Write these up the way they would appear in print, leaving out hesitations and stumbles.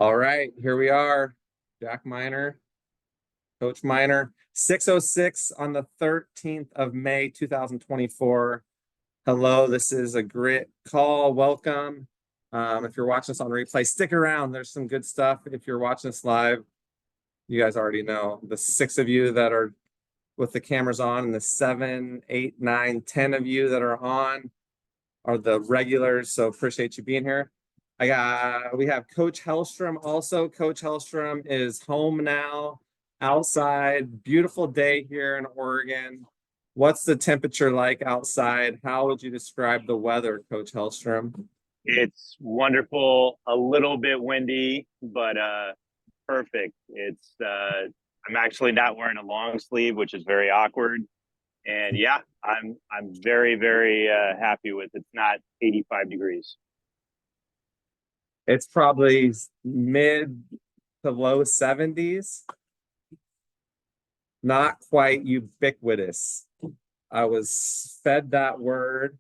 All right, here we are. Jack Miner, Coach Miner, 6:06 on the 13th of May, 2024. Hello, this is a grit call. Welcome. If you're watching this on replay, stick around. There's some good stuff. If you're watching this live, you guys already know. The 6 of you that are with the cameras on, and the 7, 8, 9, 10 of you that are on are the regulars. So appreciate you being here. We have Coach Hellstrom also. Coach Hellstrom is home now, outside. Beautiful day here in Oregon. What's the temperature like outside? How would you describe the weather, Coach Hellstrom? It's wonderful, a little bit windy, but perfect. I'm actually not wearing a long sleeve, which is very awkward. And yeah, I'm very, very happy with it's not 85 degrees. It's probably mid to low 70s. Not quite ubiquitous. I was fed that word.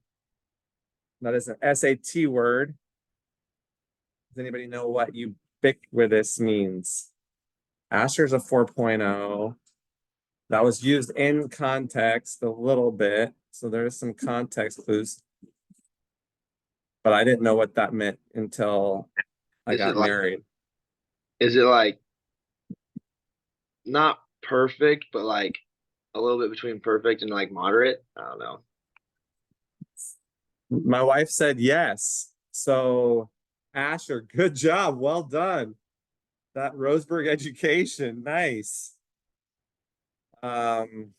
That is an SAT word. Does anybody know what ubiquitous means? Asher's a 4.0. That was used in context a little bit. So there's some context clues. But I didn't know what that meant until I Is it got like married. is it like not perfect, but like a little bit between perfect and like moderate? I don't know. My wife said yes. So Asher, good job. Well done. That Roseburg education. Nice. You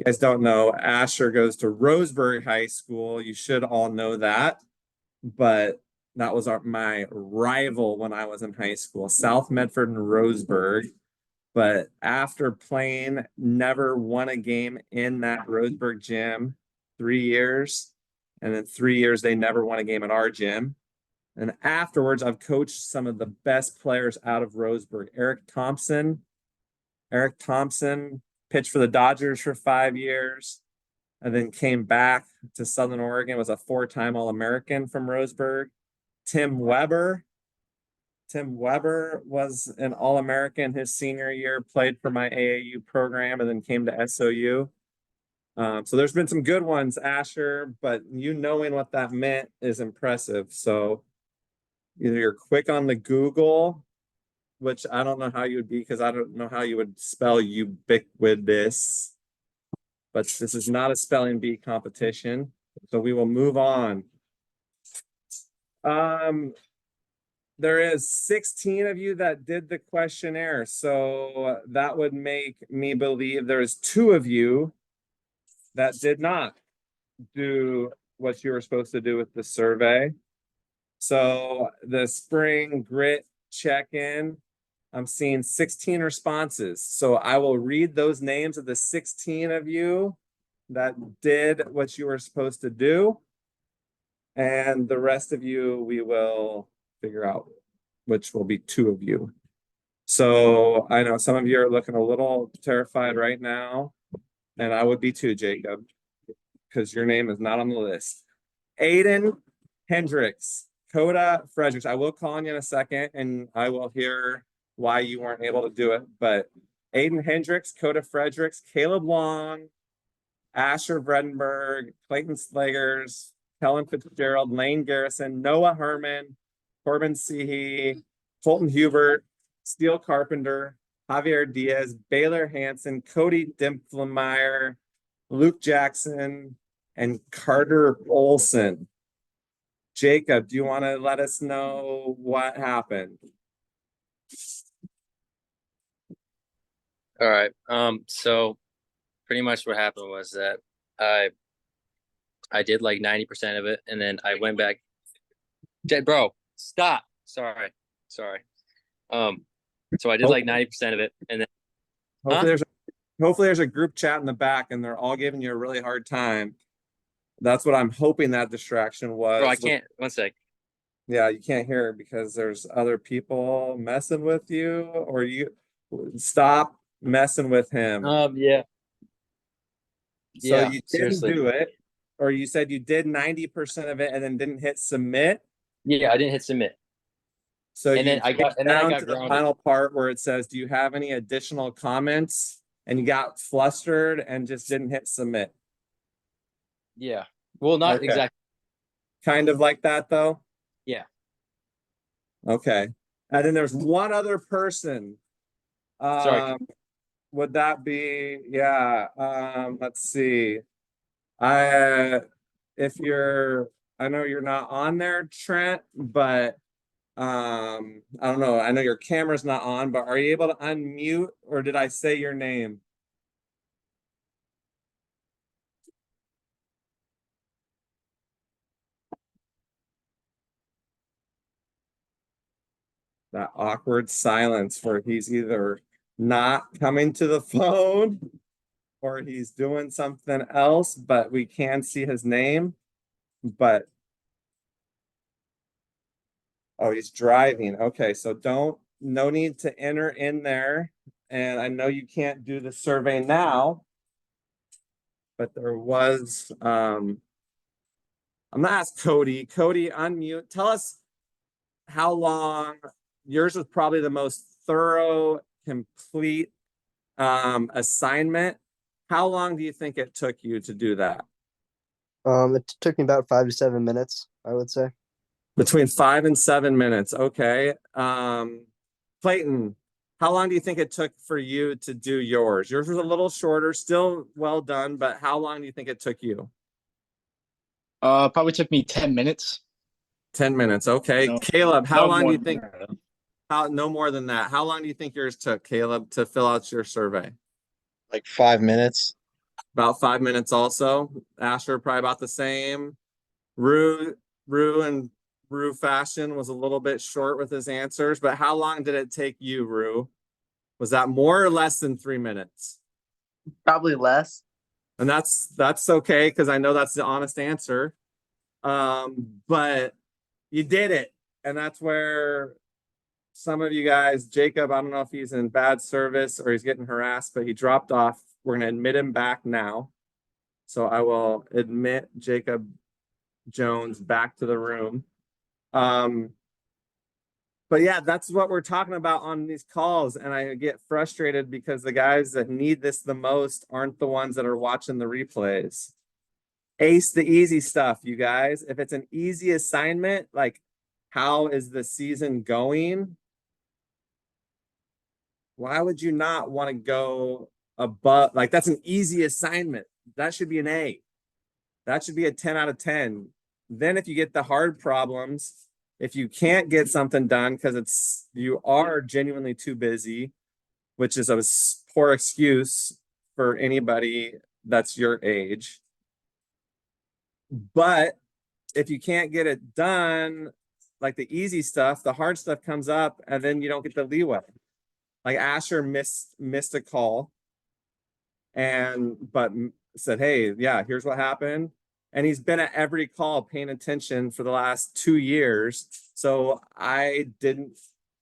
guys don't know, Asher goes to Roseburg High School. You should all know that. But that was my rival when I was in high school, South Medford and Roseburg. But after playing, never won a game in that Roseburg gym, 3 years. And then 3 years, they never won a game at our gym. And afterwards, I've coached some of the best players out of Roseburg. Eric Thompson pitched for the Dodgers for 5 years and then came back to Southern Oregon, was a 4-time All-American from Roseburg. Tim Weber was an All-American his senior year, played for my AAU program, and then came to SOU. So there's been some good ones, Asher, but you knowing what that meant is impressive. So either you're quick on the Google, which I don't know how you would be because I don't know how you would spell ubiquitous, but this is not a spelling bee competition. So we will move on. There is 16 of you that did the questionnaire. So that would make me believe there's 2 of you that did not do what you were supposed to do with the survey. So the spring grit check-in, I'm seeing 16 responses. So I will read those names of the 16 of you that did what you were supposed to do. And the rest of you, we will figure out which will be 2 of you. So I know some of you are looking a little terrified right now. And I would be too, Jacob, because your name is not on the list. Aiden Hendricks, Coda Fredericks. I will call on you in a second and I will hear why you weren't able to do it. But Aiden Hendricks, Coda Fredericks, Caleb Long, Asher Vredenberg, Clayton Slegers, Kellen Fitzgerald, Lane Garrison, Noah Herman, Corbin Seehee, Colton Hubert, Steele Carpenter, Javier Diaz, Baylor Hanson, Cody Dimplemeyer, Luke Jackson, and Carter Olson. Jacob, do you want to let us know what happened? All right. So pretty much what happened was that I did like 90% of it, and then I went back. Bro, stop. Sorry. So I did like 90% of it, and then hopefully there's a group chat in the back and they're all giving you a really hard time. That's what I'm hoping that distraction was. Bro, I can't. One sec. Yeah, you can't hear it because there's other people messing with you, or you stop messing with him. Yeah. So Yeah, you seriously. didn't do it, or you said you did 90% of it and then didn't hit submit. Yeah, I didn't hit submit. So And then you I got- get and then I down got to the grounded. final part where it says, do you have any additional comments? And you got flustered and just didn't hit submit. Yeah. Well, not Okay. exactly. Kind of like that, though? Yeah. Okay. And then there's one other person. Sorry. Would that be, yeah, let's see. I, if you're, I know you're not on there, Trent, but I don't know. I know your camera's not on, but are you able to unmute or did I say your name? That awkward silence where he's either not coming to the phone or he's doing something else, but we can see his name. But oh, he's driving. Okay, so no need to enter in there. And I know you can't do the survey now, but there was I'm gonna ask Cody. Cody, unmute. Tell us how long yours was probably the most thorough, complete assignment. How long do you think it took you to do that? It took me about 5 to 7 minutes, I would say. Between 5 and 7 minutes. Okay. Clayton, how long do you think it took for you to do yours? Yours was a little shorter, still well done, but how long do you think it took you? Probably took me 10 minutes. 10 minutes. Okay. No, Caleb, how no long do more you than think? that. No more than that. How long do you think yours took, Caleb, to fill out your survey? Like 5 minutes. About 5 minutes also. Asher, probably about the same. Rue Fashion was a little bit short with his answers, but how long did it take you, Rue? Was that more or less than 3 minutes? Probably less. And that's okay, because I know that's the honest answer. But you did it. And that's where some of you guys, Jacob, I don't know if he's in bad service or he's getting harassed, but he dropped off. We're gonna admit him back now. So I will admit Jacob Jones back to the room. But yeah, that's what we're talking about on these calls. And I get frustrated because the guys that need this the most aren't the ones that are watching the replays. Ace the easy stuff, you guys. If it's an easy assignment, like how is the season going? Why would you not want to go above? Like that's an easy assignment. That should be an A. That should be a 10 out of 10. Then if you get the hard problems, if you can't get something done because you are genuinely too busy, which is a poor excuse for anybody that's your age. But if you can't get it done, like the easy stuff, the hard stuff comes up and then you don't get the leeway. Like Asher missed a call but said, hey, yeah, here's what happened. And he's been at every call paying attention for the last 2 years. So I'm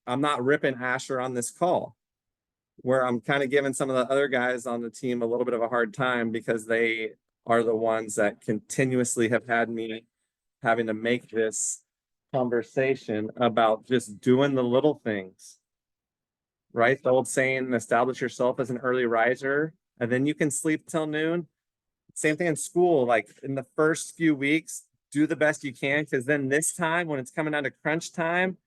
not ripping Asher on this call, where I'm kind of giving some of the other guys on the team a little bit of a hard time because they are the ones that continuously have had me having to make this conversation about just doing the little things. Right? The old saying, establish yourself as an early riser, and then you can sleep till noon. Same thing in school, like in the first few weeks, do the best you can, because then this time when it's coming down to crunch time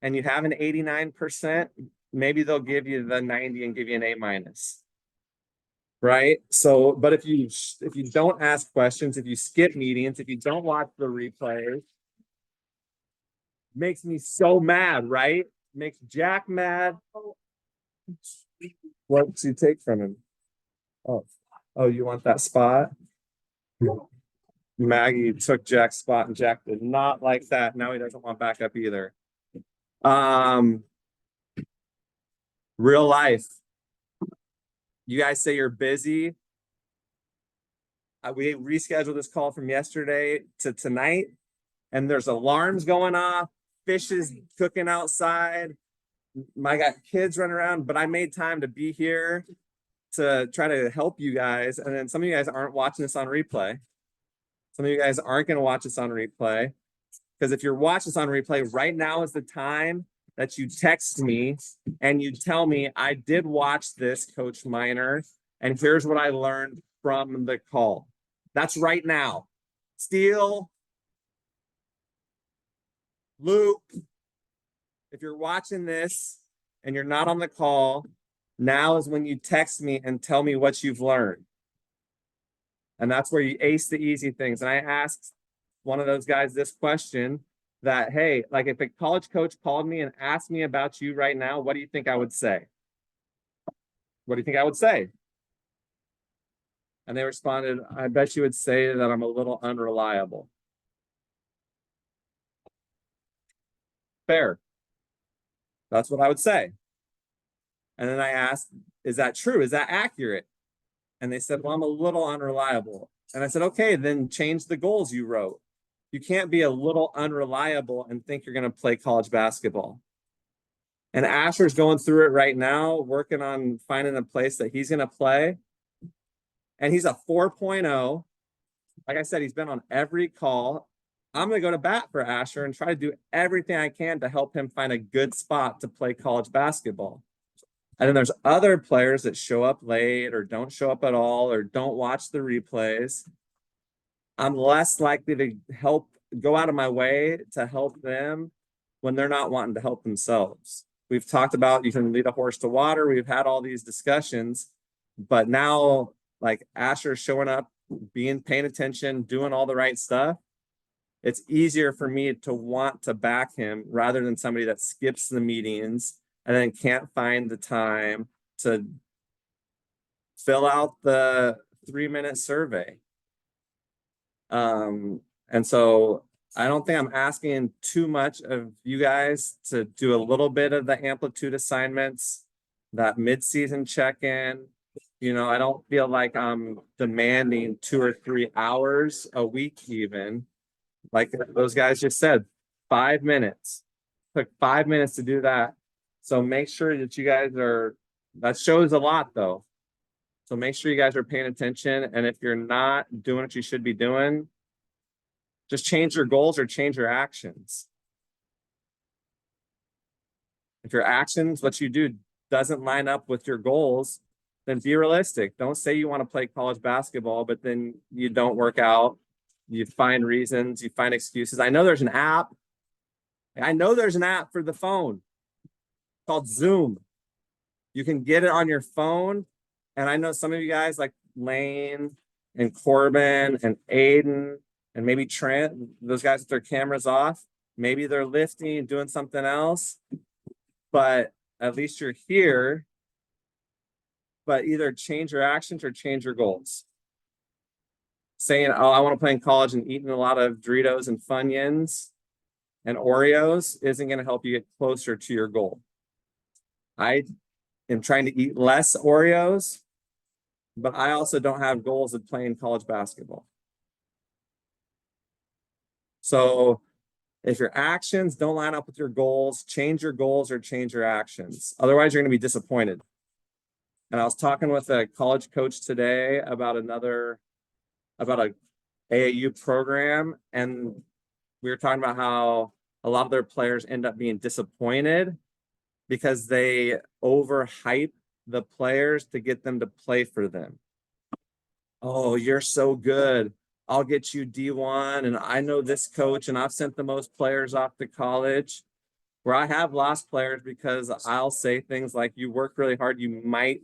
and you have an 89%, maybe they'll give you the 90 and give you an A minus. Right? So, but if you don't ask questions, if you skip meetings, if you don't watch the replays, makes me so mad, right? Makes Jack mad. What do you take from him? Oh, you want that spot? Maggie took Jack's spot and Jack did not like that. Now he doesn't want backup either. Real life. You guys say you're busy. We rescheduled this call from yesterday to tonight, and there's alarms going off, fish is cooking outside. I got kids running around, but I made time to be here to try to help you guys. And then some of you guys aren't watching this on replay. Some of you guys aren't going to watch this on replay, because if you're watching this on replay, right now is the time that you text me and you tell me, I did watch this, Coach Minor, and here's what I learned from the call. That's right now. Steele, Luke, if you're watching this and you're not on the call, now is when you text me and tell me what you've learned. And that's where you ace the easy things. And I asked one of those guys this question that, hey, like if a college coach called me and asked me about you right now, what do you think I would say? What do you think I would say? And they responded, I bet you would say that I'm a little unreliable. Fair. That's what I would say. And then I asked, is that true? Is that accurate? And they said, well, I'm a little unreliable. And I said, okay, then change the goals you wrote. You can't be a little unreliable and think you're going to play college basketball. And Asher's going through it right now, working on finding a place that he's going to play. And he's a 4.0. Like I said, he's been on every call. I'm going to go to bat for Asher and try to do everything I can to help him find a good spot to play college basketball. And then there's other players that show up late or don't show up at all or don't watch the replays. I'm less likely to go out of my way to help them when they're not wanting to help themselves. We've talked about you can lead a horse to water. We've had all these discussions, but now like Asher showing up, paying attention, doing all the right stuff. It's easier for me to want to back him rather than somebody that skips the meetings and then can't find the time to fill out the 3-minute survey. And so I don't think I'm asking too much of you guys to do a little bit of the amplitude assignments, that mid-season check-in. You know, I don't feel like I'm demanding 2 or 3 hours a week even. Like those guys just said, 5 minutes. Took 5 minutes to do that. So make sure that you guys that shows a lot though. So make sure you guys are paying attention. And if you're not doing what you should be doing, just change your goals or change your actions. If your actions, what you do doesn't line up with your goals, then be realistic. Don't say you want to play college basketball, but then you don't work out. You find reasons, you find excuses. I know there's an app. I know there's an app for the phone called Zoom. You can get it on your phone. And I know some of you guys like Lane and Corbin and Aiden and maybe Trent, those guys with their cameras off, maybe they're lifting and doing something else, but at least you're here. But either change your actions or change your goals. Saying, oh, I want to play in college and eating a lot of Doritos and Funyuns and Oreos isn't going to help you get closer to your goal. I am trying to eat less Oreos, but I also don't have goals of playing college basketball. So if your actions don't line up with your goals, change your goals or change your actions. Otherwise, you're going to be disappointed. And I was talking with a college coach today about a AAU program, and we were talking about how a lot of their players end up being disappointed because they overhype the players to get them to play for them. Oh, you're so good. I'll get you D1, and I know this coach, and I've sent the most players off to college. Where I have lost players because I'll say things like, you work really hard, you might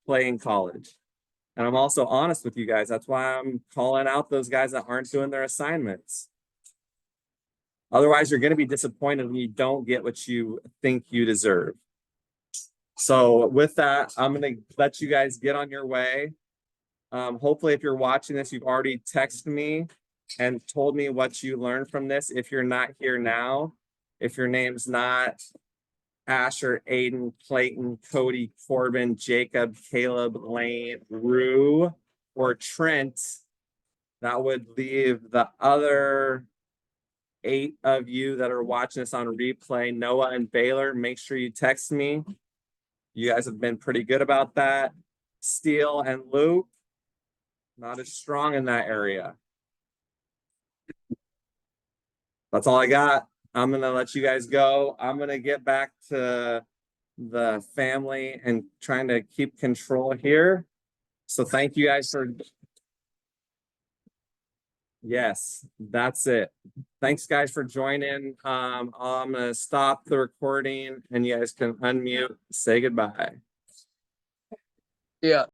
play in college. And I'm also honest with you guys. That's why I'm calling out those guys that aren't doing their assignments. Otherwise, you're going to be disappointed when you don't get what you think you deserve. So with that, I'm going to let you guys get on your way. Hopefully, if you're watching this, you've already texted me and told me what you learned from this. If you're not here now, if your name's not Asher, Aiden, Clayton, Cody, Corbin, Jacob, Caleb, Lane, Rue, or Trent, that would leave the other 8 of you that are watching this on replay, Noah and Baylor. Make sure you text me. You guys have been pretty good about that. Steele and Luke, not as strong in that area. That's all I got. I'm gonna let you guys go. I'm gonna get back to the family and trying to keep control here. So thank you guys for. Yes, that's it. Thanks, guys, for joining. I'm gonna stop the recording and you guys can unmute, say goodbye. Yeah.